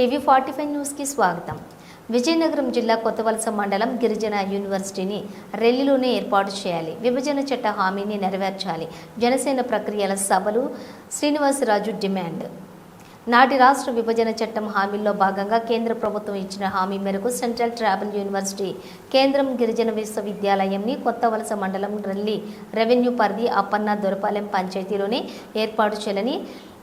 టీవీ45 న్యూస్కి స్వాగతం. విజయనగరం జిల్లా కొత్తవలస మండలం గిరిజన యూనివర్సిటీని రెల్లిలోనే ఏర్పాటు చేయాలి. విభజన చట్ట హామీని నెరవేర్చాలి. జనసేన ప్రక్రియల సభలు శ్రీనివాసరాజు డిమాండ్. నాటి రాష్ట్ర విభజన చట్టం హామీల్లో భాగంగా కేంద్ర ప్రభుత్వం ఇచ్చిన హామీ మేరకు సెంట్రల్ ట్రైబల్ యూనివర్సిటీ కేంద్రం గిరిజన విశ్వవిద్యాలయంని కొత్తవలస మండలం రెల్లి రెవెన్యూ పరిధి అప్పన్న దొరపాలెం పంచాయతీలోనే ఏర్పాటు చేయాలని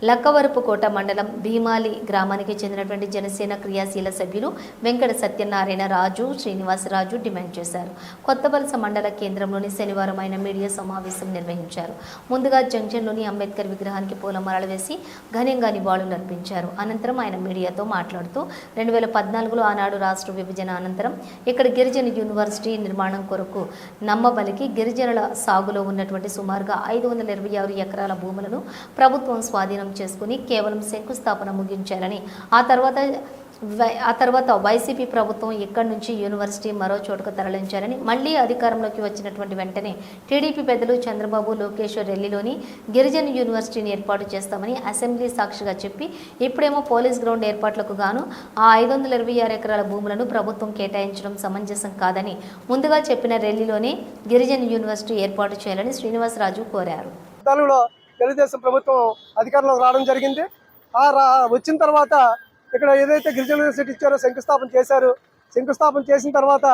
లక్కవరపుకోట మండలం భీమాలి గ్రామానికి చెందినటువంటి జనసేన క్రియాశీల సభ్యులు వెంకట సత్యనారాయణ రాజు, శ్రీనివాసరాజు డిమాండ్ చేశారు. కొత్తవలస మండల కేంద్రంలోని శనివారం ఆయన మీడియా సమావేశం నిర్వహించారు. ముందుగా జంక్షన్లోని అంబేద్కర్ విగ్రహానికి పూలమాలలు వేసి ఘనంగా నివాళులు అర్పించారు. అనంతరం ఆయన మీడియాతో మాట్లాడుతూ 2014లో ఆనాడు రాష్ట్ర విభజన అనంతరం ఇక్కడ గిరిజన యూనివర్సిటీ నిర్మాణం కొరకు నమ్మబలికి గిరిజనుల సాగులో ఉన్నటువంటి సుమారుగా 526 ఎకరాల భూములను ప్రభుత్వం స్వాధీనం చేసుకుని కేవలం శంకుస్థాపన ముగించారని, ఆ తర్వాత వైసీపీ ప్రభుత్వం ఇక్కడి నుంచి యూనివర్సిటీ మరో చోటుకు తరలించారని, మళ్లీ అధికారంలోకి వచ్చినటువంటి వెంటనే టీడీపీ పెద్దలు చంద్రబాబు, లోకేష్ రెల్లిలోని గిరిజన యూనివర్సిటీని ఏర్పాటు చేస్తామని అసెంబ్లీ సాక్షిగా చెప్పి ఇప్పుడేమో పోలీస్ గ్రౌండ్ ఏర్పాట్లకు గాను ఆ 526 ఎకరాల భూములను ప్రభుత్వం కేటాయించడం సమంజసం కాదని ముందుగా చెప్పిన రెల్లిలోనే గిరిజన యూనివర్సిటీ ఏర్పాటు చేయాలని శ్రీనివాసరాజు కోరారు. తెలుగుదేశం ప్రభుత్వం అధికారంలోకి రావడం జరిగింది. వచ్చిన తర్వాత ఇక్కడ ఏదైతే గిరిజన యూనివర్సిటీ ఇచ్చారో శంకుస్థాపన చేశారు. శంకుస్థాపన చేసిన తర్వాత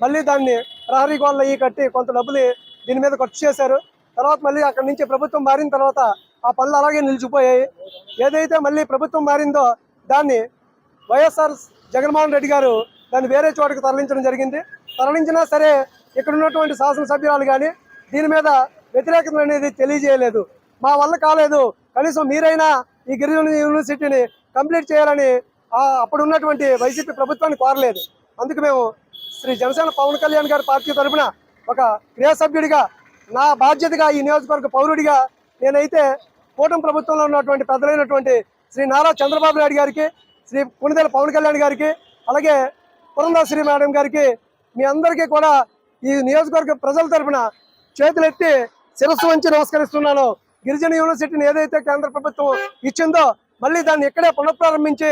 మళ్ళీ దాన్ని ప్రహరీ గోడలు కట్టి కొంత డబ్బులు దీని మీద ఖర్చు చేశారు. తర్వాత మళ్ళీ అక్కడి నుంచి ప్రభుత్వం మారిన తర్వాత ఆ పనులు అలాగే నిలిచిపోయాయి. ఏదైతే మళ్ళీ ప్రభుత్వం మారిందో దాన్ని వైఎస్ఆర్ జగన్మోహన్ రెడ్డి గారు దాన్ని వేరే చోటుకు తరలించడం జరిగింది. తరలించినా సరే ఇక్కడ ఉన్నటువంటి శాసనసభ్యురాలు కానీ దీని మీద వ్యతిరేకత అనేది తెలియజేయలేదు. మా వల్ల కాలేదు, కనీసం మీరైనా ఈ గిరిజన యూనివర్సిటీని కంప్లీట్ చేయాలని అప్పుడు ఉన్నటువంటి వైసీపీ ప్రభుత్వాన్ని కోరలేదు. అందుకు మేము శ్రీ జనసేన పవన్ కళ్యాణ్ గారి పార్టీ తరఫున ఒక క్రియాసభ్యుడిగా, నా బాధ్యతగా ఈ నియోజకవర్గ పౌరుడిగా నేనైతే కూటమి ప్రభుత్వంలో ఉన్నటువంటి పెద్దలైనటువంటి శ్రీ నారా చంద్రబాబు నాయుడు గారికి, శ్రీ కొణిదెల పవన్ కళ్యాణ్ గారికి, అలాగే పురంధేశ్వరి మేడం గారికి, మీ అందరికీ కూడా ఈ నియోజకవర్గ ప్రజల తరఫున చేతులెత్తి శిరస్సు వంచి నమస్కరిస్తున్నాను. గిరిజన యూనివర్సిటీని ఏదైతే కేంద్ర ప్రభుత్వం ఇచ్చిందో మళ్ళీ దాన్ని ఇక్కడే పునఃప్రారంభించి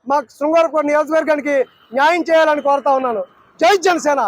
మా శృంగారపురం నియోజకవర్గానికి న్యాయం చేయాలని కోరుతా ఉన్నాను. జై జనసేన.